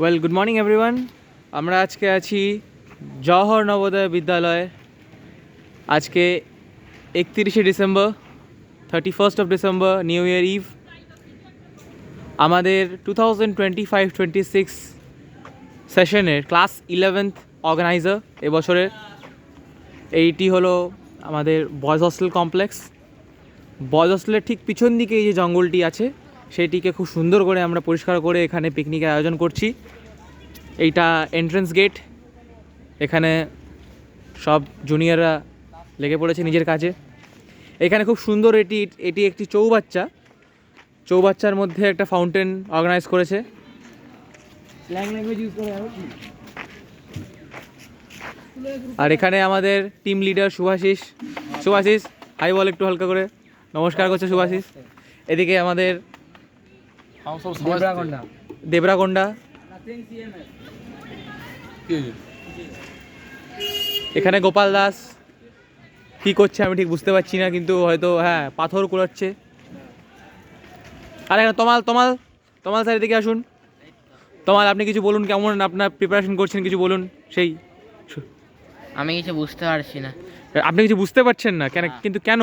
Well, good morning everyone. আমরা আজকে আছি জওহর নবোদয় বিদ্যালয়ে। আজকে 31শে December, 31st of December, new year eve. আমাদের 2025-26 সেশনের ক্লাস 11th অর্গানাইজার এবছরের। এইটি হলো আমাদের বয়েজ হস্টেল কমপ্লেক্স। বয়েজ হস্টেলের ঠিক পিছন দিকে এই যে জঙ্গলটি আছে, সেইটিকে খুব সুন্দর করে আমরা পরিষ্কার করে এখানে পিকনিকের আয়োজন করছি। এইটা এন্ট্রেন্স গেট। এখানে সব জুনিয়ররা লেগে পড়েছে নিজের কাজে। এখানে খুব সুন্দর এটি একটি চৌবাচ্চার মধ্যে একটা ফাউন্টেন অর্গানাইজ করেছে। আর এখানে আমাদের টিম লিডার শুভাশিস হাই বল একটু হালকা করে। নমস্কার করছে শুভাশিস। এদিকে আমাদের দেবরাগোন্ডা। এখানে গোপাল দাস কী করছে আমি ঠিক বুঝতে পারছি না, কিন্তু হয়তো হ্যাঁ পাথর কুড়াচ্ছে। আর এখানে তমাল স্যার এদিকে আসুন। তমাল, আপনি কিছু বলুন, কেমন আপনার প্রিপারেশন করছেন কিছু বলুন। আমি কিছু বুঝতে পারছি না। আপনি কিছু বুঝতে পারছেন না কেন? কিন্তু কেন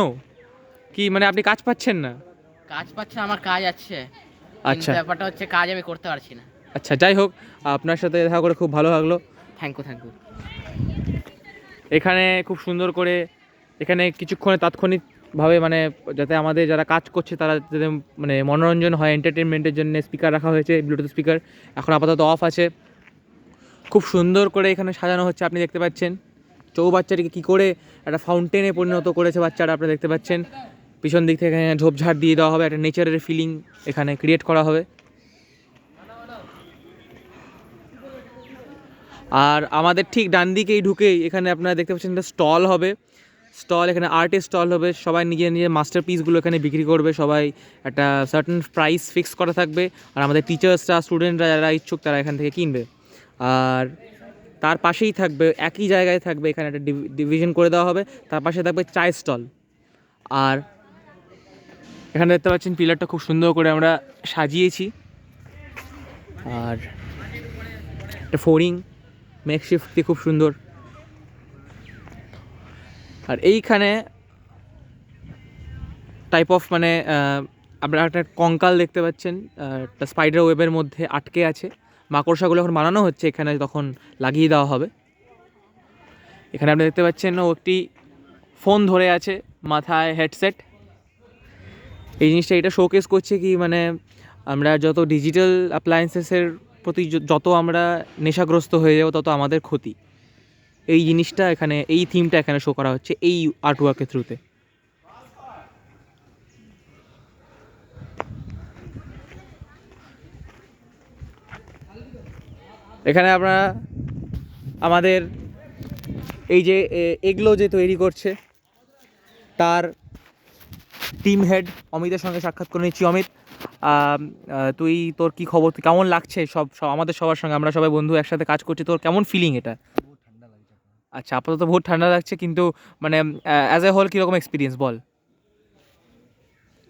কি মানে আপনি কাজ পাচ্ছেন না? কাজ পাচ্ছে, আমার কাজ আছে। আচ্ছা, ব্যাপারটা হচ্ছে কাজ আমি করতে পারছি না। আচ্ছা, যাই হোক, আপনার সাথে দেখা করে খুব ভালো লাগলো। Thank you. এখানে খুব সুন্দর করে এখানে কিছুক্ষণে তাৎক্ষণিকভাবে মানে যাতে আমাদের যারা কাজ করছে তারা যাতে মানে মনোরঞ্জন হয়, এন্টারটেনমেন্টের জন্য স্পিকার রাখা হয়েছে, ব্লুটুথ স্পিকার। এখন আপাতত অফ আছে। খুব সুন্দর করে এখানে সাজানো হচ্ছে, আপনি দেখতে পাচ্ছেন। চৌবাচ্চাটিকে কী করে একটা ফাউন্টেনে পরিণত করেছে বাচ্চারা, আপনি দেখতে পাচ্ছেন। পিছন দিক থেকে এখানে ঝোপঝাড় দিয়ে দেওয়া হবে, একটা নেচারের ফিলিং এখানে ক্রিয়েট করা হবে। আর আমাদের ঠিক ডান দিকেই ঢুকেই এখানে আপনারা দেখতে পাচ্ছেন একটা স্টল হবে। এখানে আর্টের স্টল হবে। সবাই নিজের নিজের মাস্টার পিসগুলো এখানে বিক্রি করবে। সবাই একটা সার্টেন প্রাইস ফিক্স করা থাকবে। আর আমাদের টিচার্সরা, স্টুডেন্টরা যারা ইচ্ছুক তারা এখান থেকে কিনবে। আর তার পাশেই থাকবে, একই জায়গায় থাকবে, এখানে একটা ডিভিশন করে দেওয়া হবে। তার পাশে থাকবে চায়ের স্টল। আর এখানে দেখতে পাচ্ছেন পিলারটা খুব সুন্দর করে আমরা সাজিয়েছি। আর একটা ফোরিং মেকশিফটটি খুব সুন্দর। আর এইখানে টাইপ অফ মানে আপনারা একটা কঙ্কাল দেখতে পাচ্ছেন, একটা স্পাইডার ওয়েবের মধ্যে আটকে আছে। মাকড়সাগুলো এখন বানানো হচ্ছে, এখানে তখন লাগিয়ে দেওয়া হবে। এখানে আপনি দেখতে পাচ্ছেন ও একটি ফোন ধরে আছে, মাথায় হেডসেট। এই জিনিসটা এটা শোকেস করছে কি মানে আমরা যত ডিজিটাল অ্যাপ্লায়েন্সেসের প্রতি যত আমরা নেশাগ্রস্ত হয়ে যাব তত আমাদের ক্ষতি। এই জিনিসটা এখানে, এই থিমটা এখানে শো করা হচ্ছে এই আর্টওয়ার্কের থ্রুতে। এখানে আপনারা আমাদের এই যে এগুলো যে তৈরি করছে তার টিম হেড অমিতের সঙ্গে সাক্ষাৎ করে নিচ্ছি। অমিত, তুই তোর কী খবর, তুই কেমন লাগছে? সব আমাদের সবার সঙ্গে আমরা সবাই বন্ধু একসাথে কাজ করছি, তোর কেমন ফিলিং এটা? আচ্ছা, আপাতত বহুত ঠান্ডা লাগছে, কিন্তু মানে অ্যাজ এ হোল কীরকম এক্সপিরিয়েন্স বল?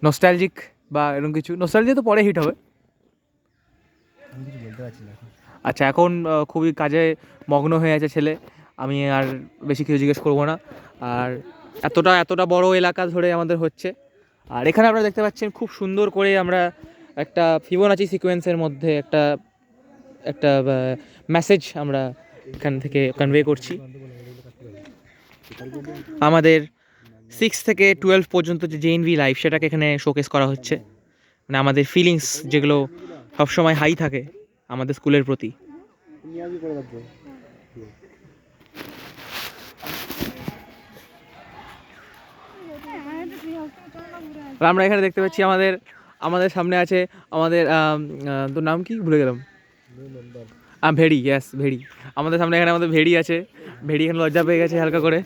নস্টালজিক বা এরকম কিছু? নস্টালজিয়া তো পরে হিট হবে। আচ্ছা, এখন খুবই কাজে মগ্ন হয়ে আছে ছেলে, আমি আর বেশি কিছু জিজ্ঞেস করবো না। আর এতটা বড় এলাকা ধরে আমাদের হচ্ছে। আর এখানে আপনারা দেখতে পাচ্ছেন খুব সুন্দর করে আমরা একটা ফিবোনাচি সিকোয়েন্সের মধ্যে একটা মেসেজ আমরা এখান থেকে কনভে করছি। আমাদের 6 থেকে 12 পর্যন্ত যে জেএনভি লাইফ, সেটাকে এখানে শোকেস করা হচ্ছে। মানে আমাদের ফিলিংস যেগুলো সবসময় হাই থাকে আমাদের স্কুলের প্রতি। আমরা এখানে দেখতে পাচ্ছি আমাদের সামনে আছে আমাদের তোর নাম কি ভুলে গেলাম। ভেড়ি, ইয়েস ভেড়ি। আমাদের সামনে এখানে আমাদের ভেড়ি আছে। ভেড়ি এখানে লজ্জা পেয়ে গেছে হালকা করে।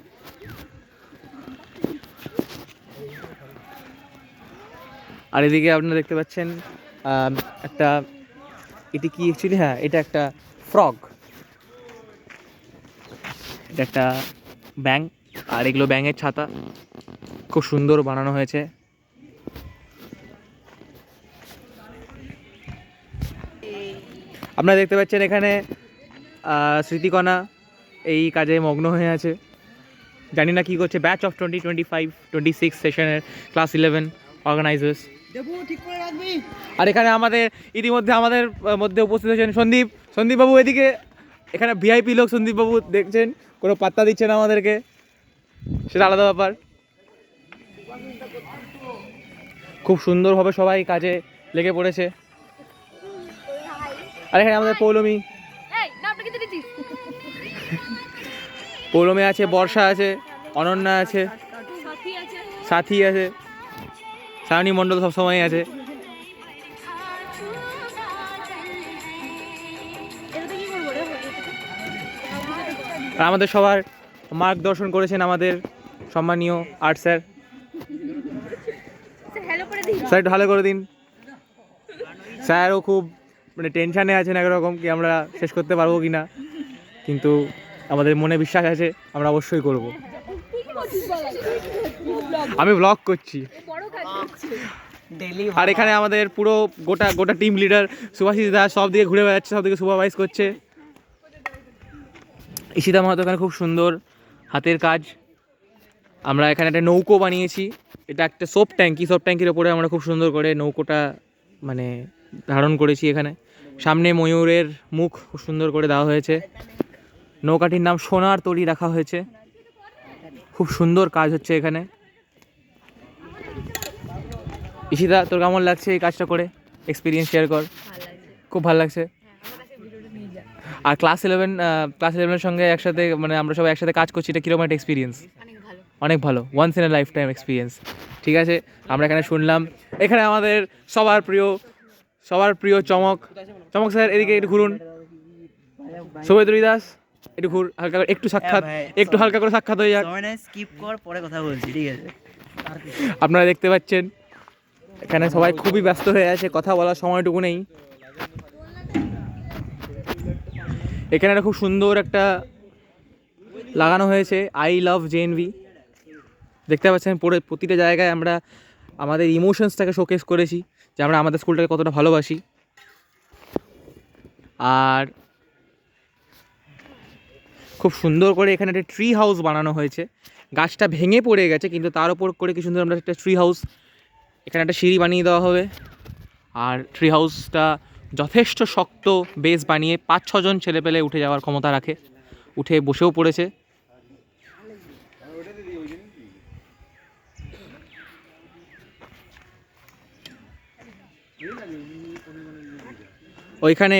আর এদিকে আপনারা দেখতে পাচ্ছেন একটা, এটি কি অ্যাকচুয়ালি, হ্যাঁ এটা একটা ফ্রগ, এটা একটা ব্যাঙ। আর এগুলো ব্যাঙের ছাতা, খুব সুন্দর বানানো হয়েছে। আপনারা দেখতে পাচ্ছেন এখানে স্মৃতিকণা এই কাজে মগ্ন হয়ে আছে, জানি না কী করছে। ব্যাচ অফ 2025-26 সেশনের ক্লাস 11 অর্গানাইজার্স। আর এখানে আমাদের ইতিমধ্যে আমাদের মধ্যে উপস্থিত হয়েছেন সন্দীপ বাবু। এদিকে এখানে ভিআইপি লোক সন্দীপ বাবু, দেখছেন কোনো পাত্তা দিচ্ছে না আমাদেরকে, সেটা আলাদা ব্যাপার। খুব সুন্দরভাবে সবাই কাজে লেগে পড়েছে। আর এখানে আমাদের পৌলমী আছে, বর্ষা আছে, অনন্যা আছে, সাথী আছে, সায়নী মণ্ডল সবসময় আছে। আর আমাদের সবার মার্গদর্শন করেছেন আমাদের সম্মানীয় আর্ট স্যার। স্যার একটু ভালো করে দিন। স্যারও খুব মানে টেনশানে আছেন একরকম, কি আমরা শেষ করতে পারবো কি না, কিন্তু আমাদের মনে বিশ্বাস আছে আমরা অবশ্যই করব। আমি ব্লগ করছি। আর এখানে আমাদের পুরো গোটা টিম লিডার সুভাষিস দাস সব দিকে ঘুরে বেড়াচ্ছে, সব দিকে সুপারভাইজ করছে। ঈশিতা মাহাতো এখানে খুব সুন্দর হাতের কাজ। আমরা এখানে একটা নৌকো বানিয়েছি, এটা একটা সোপ ট্যাঙ্কির ওপরে আমরা খুব সুন্দর করে নৌকোটা মানে ধারণ করেছি। এখানে সামনে ময়ূরের মুখ খুব সুন্দর করে দেওয়া হয়েছে। নৌকাটির নাম সোনার তরী রাখা হয়েছে। খুব সুন্দর কাজ হচ্ছে এখানে। ঈশিতা, তোর কেমন লাগছে এই কাজটা করে? এক্সপিরিয়েন্স শেয়ার কর। খুব ভালো লাগছে। আর ক্লাস 11-এর সঙ্গে একসাথে মানে আমরা সবাই একসাথে কাজ করছি, এটা কীরকম একটা এক্সপিরিয়েন্স? অনেক ভালো, once in a lifetime experience. ঠিক আছে, আমরা এখানে শুনলাম। এখানে আমাদের সবার প্রিয় চমক স্যার, এদিকে একটু ঘুরুন। শুভেন্দু দাস একটু একটু হালকা করে সাক্ষাৎ হয়ে যাক। স্কিপ কর, পরে কথা বলছি, ঠিক আছে? আপনারা দেখতে পাচ্ছেন এখানে সবাই খুবই ব্যস্ত হয়ে আছে, কথা বলার সময়টুকু নেই। এখানে একটা খুব সুন্দর একটা লাগানো হয়েছে আই লাভ জেএনভি। দেখতে পাচ্ছেন প্রতিটা জায়গায় আমরা আমাদের ইমোশনসটাকে শোকেস করেছি, যে আমরা আমাদের স্কুলটাকে কতটা ভালোবাসি। আর খুব সুন্দর করে এখানে একটা ট্রি হাউস বানানো হয়েছে। গাছটা ভেঙে পড়ে গেছে, কিন্তু তার উপর করে কি সুন্দর আমরা একটা ট্রি হাউস, এখানে একটা সিঁড়ি বানিয়ে দেওয়া হবে। আর ট্রি হাউসটা যথেষ্ট শক্ত বেস বানিয়ে 5-6 জন ছেলেপেলে উঠে যাওয়ার ক্ষমতা রাখে, উঠে বসেও পড়েছে। ওইখানে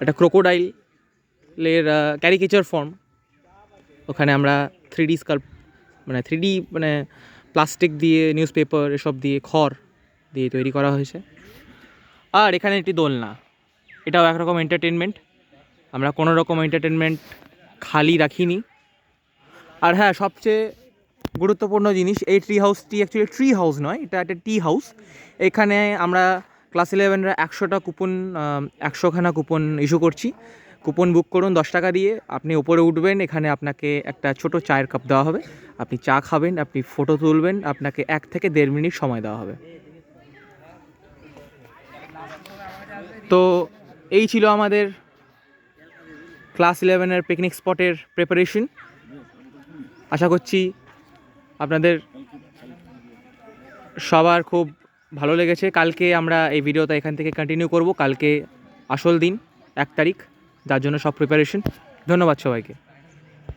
একটা ক্রোকোডাইলের ক্যারিকেচার ফর্ম, ওখানে আমরা 3D মানে প্লাস্টিক দিয়ে, নিউজ পেপার এসব দিয়ে, খড় দিয়ে তৈরি করা হয়েছে। আর এখানে একটি দোলনা, এটাও একরকম এন্টারটেনমেন্ট। আমরা কোনো রকম এন্টারটেনমেন্ট খালি রাখিনি। আর হ্যাঁ, সবচেয়ে গুরুত্বপূর্ণ জিনিস, এই ট্রি হাউসটি অ্যাকচুয়ালি ট্রি হাউস নয়, এটা একটা টি হাউস। এখানে আমরা ক্লাস 11-রা 100খানা কুপন ইস্যু করছি। কুপন বুক করুন 10 টাকা দিয়ে, আপনি ওপরে উঠবেন, এখানে আপনাকে একটা ছোট চায়ের কাপ দেওয়া হবে, আপনি চা খাবেন, আপনি ফটো তুলবেন, আপনাকে 1 থেকে 1.5 মিনিট সময় দেওয়া হবে। তো এই ছিল আমাদের ক্লাস 11-এর পিকনিক স্পটের প্রিপারেশন। আশা করছি আপনাদের সবার খুব ভালো লেগেছে। কালকে আমরা এই ভিডিওটা এখান থেকে কন্টিনিউ করব। কালকে আসল দিন, 1 তারিখ, যার জন্য সব প্রিপারেশন। ধন্যবাদ সবাইকে।